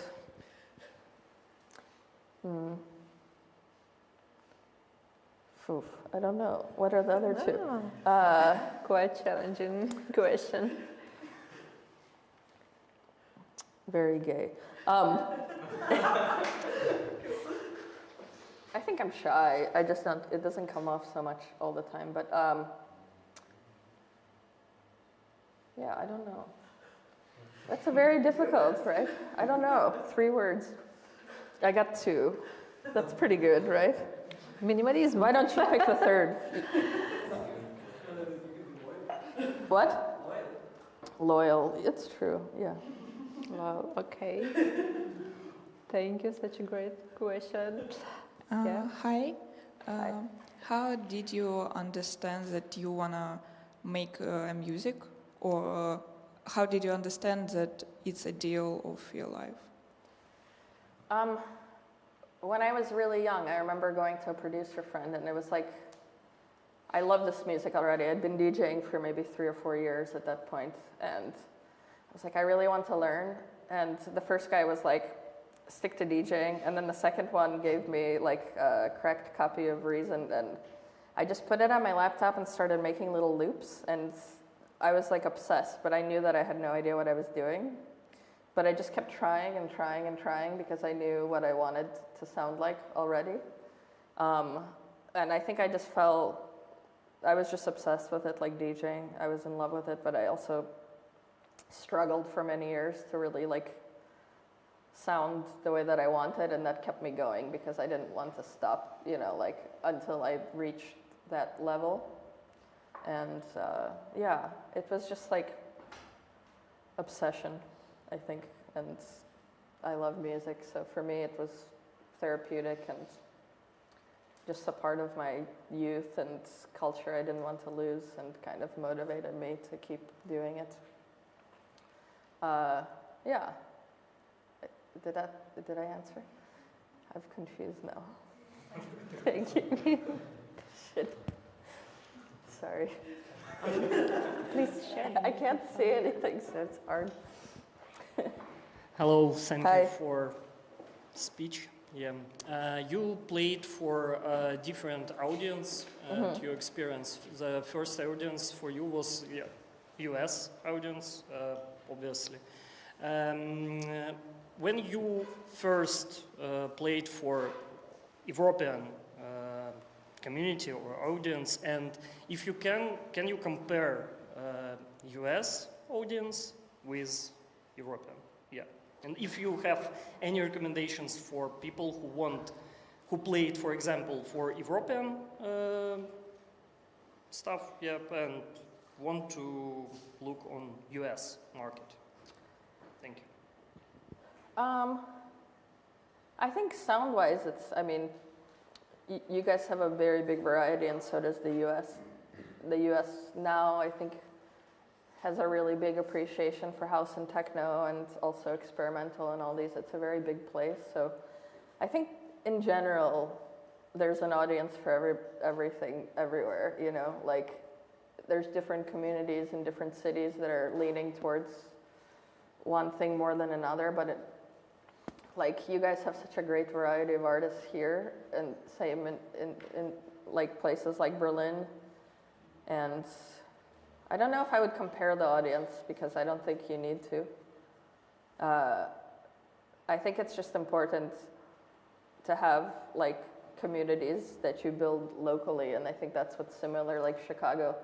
Oof, I don't know. What are the other 2? Quite challenging question. Very gay. I think I'm shy. I just don't, it doesn't come off so much all the time. But yeah, I don't know. That's a very difficult, right? I don't know. 3 words. I got 2. That's pretty good, right? Minimalism. Why don't you pick the 3rd? What? Loyal. It's true, yeah. Wow, okay. Thank you, such a great question. Yeah. Hi. How did you understand that you want to make music? Or how did you understand that it's a deal of your life? When I was really young, I remember going to a producer friend, and it was like, I loved this music already. I'd been DJing for maybe 3 or 4 years at that point, and I was like, I really want to learn. And the first guy was like, stick to DJing, and then the second one gave me like a cracked copy of Reason, and I just put it on my laptop and started making little loops, and I was like obsessed, but I knew that I had no idea what I was doing. But I just kept trying and trying and trying because I knew what I wanted to sound like already. And I think I just I was just obsessed with it, like DJing. I was in love with it, but I also struggled for many years to really like sound the way that I wanted, and that kept me going because I didn't want to stop, you know, like until I reached that level. And yeah, it was just like obsession, I think, and I love music, so for me it was therapeutic and just a part of my youth and culture I didn't want to lose, and kind of motivated me to keep doing it. Yeah. Did I answer? I'm confused now. Thank you. Shit. Sorry. Please share. I can't see anything, so it's hard. Hello, thank Hi. you for speech. Yeah, you played for a different audience, and your experience. The first audience for you was U.S. audience, obviously. When you first played for European community or audience, and if you can you compare U.S. audience with European? Yeah. And if you have any recommendations for people who played, for example, for European stuff, yeah, and want to look on US market. Thank you. I think sound-wise, I mean, you guys have a very big variety, and so does the US. The US now, I think, has a really big appreciation for house and techno, and also experimental and all these. It's a very big place. So I think in general, there's an audience for everything everywhere, you know, like there's different communities in different cities that are leaning towards one thing more than another, but like you guys have such a great variety of artists here, and same in like places like Berlin. And I don't know if I would compare the audience, because I don't think you need to. I think it's just important to have like communities that you build locally, and I think that's what's similar. Like Chicago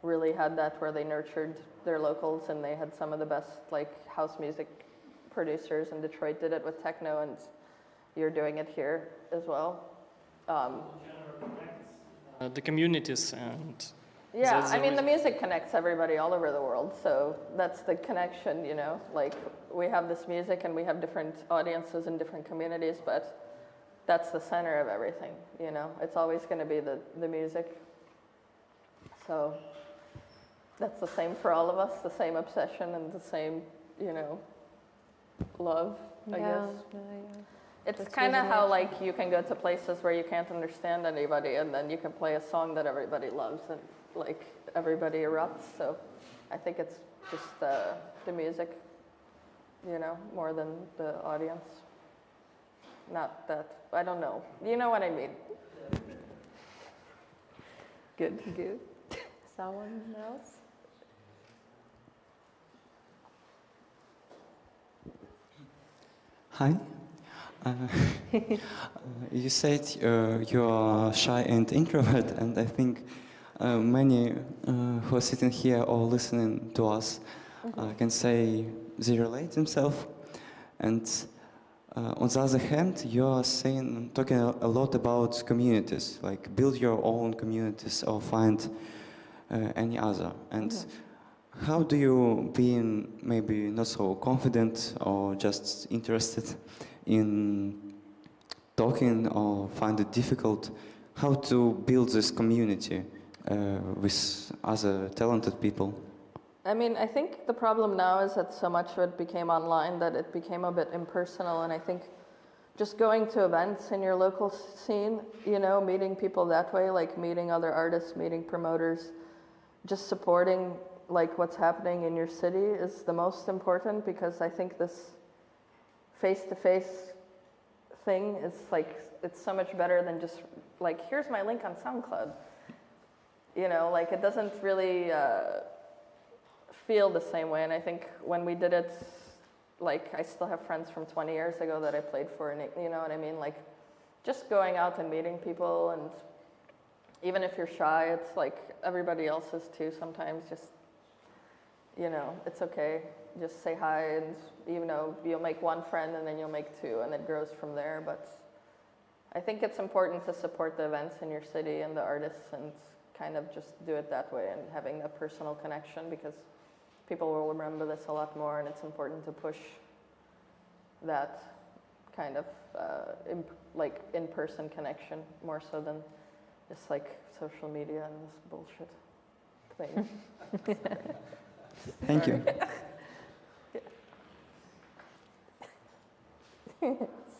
really had that, where they nurtured their locals, and they had some of the best like house music producers, and Detroit did it with techno, and you're doing it here as well. The communities and yeah, I mean, the music connects everybody all over the world, so that's the connection, you know? Like, we have this music and we have different audiences in different communities, but that's the center of everything, you know? It's always going to be the music. So that's the same for all of us, the same obsession and the same, you know, love, I guess. Yeah. It's kind of how, like, you can go to places where you can't understand anybody, and then you can play a song that everybody loves, and like everybody erupts. So I think it's just the music, you know, more than the audience. Not that, I don't know. You know what I mean? Good. Good. Someone else? Hi. You said you are shy and introvert, and I think many who are sitting here or listening to us can say they relate themselves. And on the other hand, you are talking a lot about communities, like build your own communities or find any other. And how do you, being maybe not so confident or just interested in talking or find it difficult, how to build this community with other talented people? I mean, I think the problem now is that so much of it became online that it became a bit impersonal, and I think just going to events in your local scene, you know, meeting people that way, like meeting other artists, meeting promoters, just supporting like what's happening in your city is the most important, because I think this face-to-face thing is like, it's so much better than just like, here's my link on SoundCloud. You know, like it doesn't really feel the same way. And I think when we did it, like I still have friends from 20 years ago that I played for, and you know what I mean? Like just going out and meeting people, and even if you're shy, it's like everybody else is too sometimes. Just, you know, it's okay. Just say hi, and you know, you'll make one friend and then you'll make two, and it grows from there. But I think it's important to support the events in your city and the artists, and kind of just do it that way, and having a personal connection, because people will remember this a lot more, and it's important to push that kind of like in-person connection more so than just like social media and this bullshit thing. Thank you.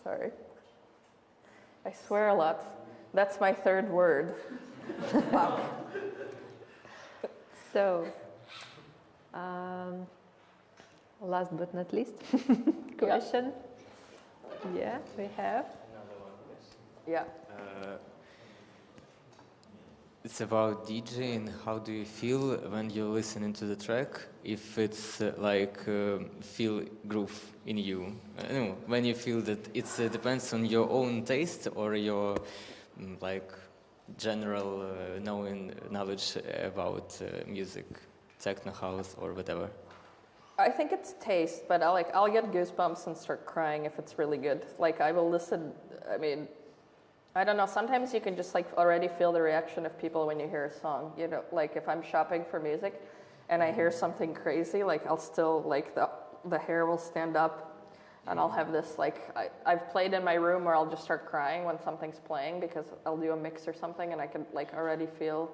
Sorry. I swear a lot. That's my third word. Fuck. So, last but not least, question. Yeah, we have. Yeah. It's about DJing. How do you feel when you're listening to the track? If it's feel groove in you? No, when you feel that it depends on your own taste or your general knowledge about music, techno house or whatever. I think it's taste, but I'll get goosebumps and start crying if it's really good. Like I will listen. I mean, I don't know, sometimes you can just like already feel the reaction of people when you hear a song. You know, like if I'm shopping for music and I hear something crazy, like I'll still, like the hair will stand up, and I'll have this like, I've played in my room where I'll just start crying when something's playing, because I'll do a mix or something and I can like already feel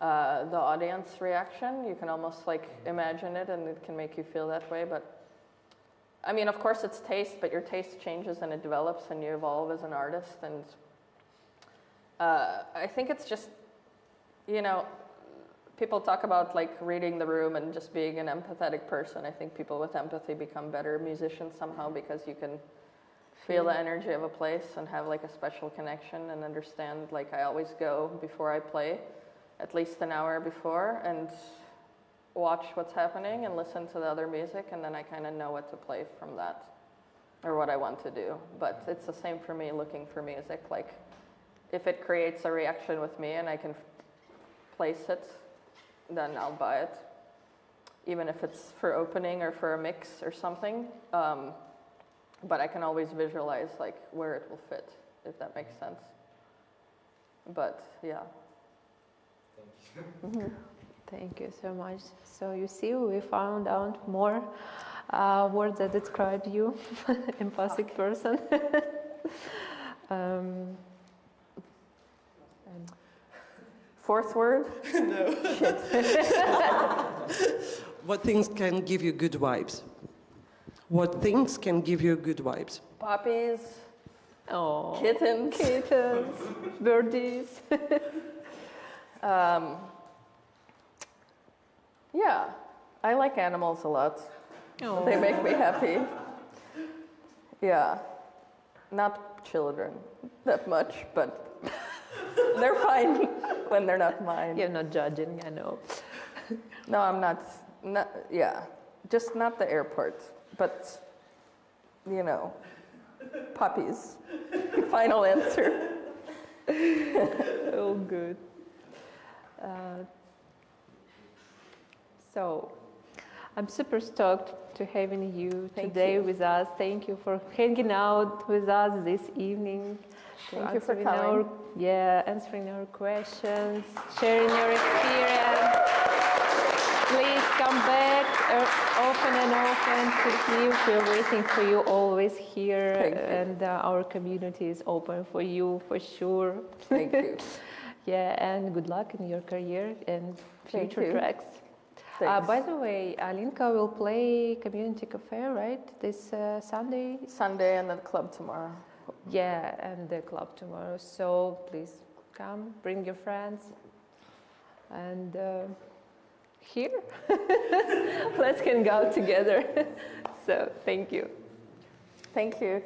the audience reaction. You can almost like imagine it, and it can make you feel that way. But I mean, of course it's taste, but your taste changes and it develops and you evolve as an artist. And I think it's just, you know, people talk about like reading the room and just being an empathetic person. I think people with empathy become better musicians somehow, because you can feel the energy of a place and have like a special connection and understand, like I always go before I play, at least an hour before, and watch what's happening and listen to the other music, and then I kind of know what to play from that or what I want to do. But it's the same for me looking for music. Like if it creates a reaction with me and I can place it, then I'll buy it, even if it's for opening or for a mix or something. But I can always visualize like where it will fit, if that makes sense. But yeah. Thank you. Thank you so much. So you see, we found out more words that describe you, empathic person. And fourth word? No. What things can give you good vibes? What things can give you good vibes? Puppies. Oh, Kittens. kittens, birdies. Yeah, I like animals a lot. Oh. They make me happy. Yeah, not children that much, but they're fine when they're not mine. You're not judging, I know. No, I'm not, yeah, just not the airport, but, you know, puppies. Final answer. Oh, good. So, I'm super stoked to having you today with us. Thank you for hanging out with us this evening. Thank you for coming. Answering our questions, sharing your experience. Please come back often and often to Kyiv. We're waiting for you always here. Thank you. And our community is open for you for sure. Thank you. Yeah, and good luck in your career and Thank future you. tracks. Thanks. By the way, Alinka will play Community Cafe, right? This Sunday? Sunday and the club tomorrow. Yeah, and the club tomorrow. So please come, bring your friends. And here, let's hang out together. So thank you. Thank you.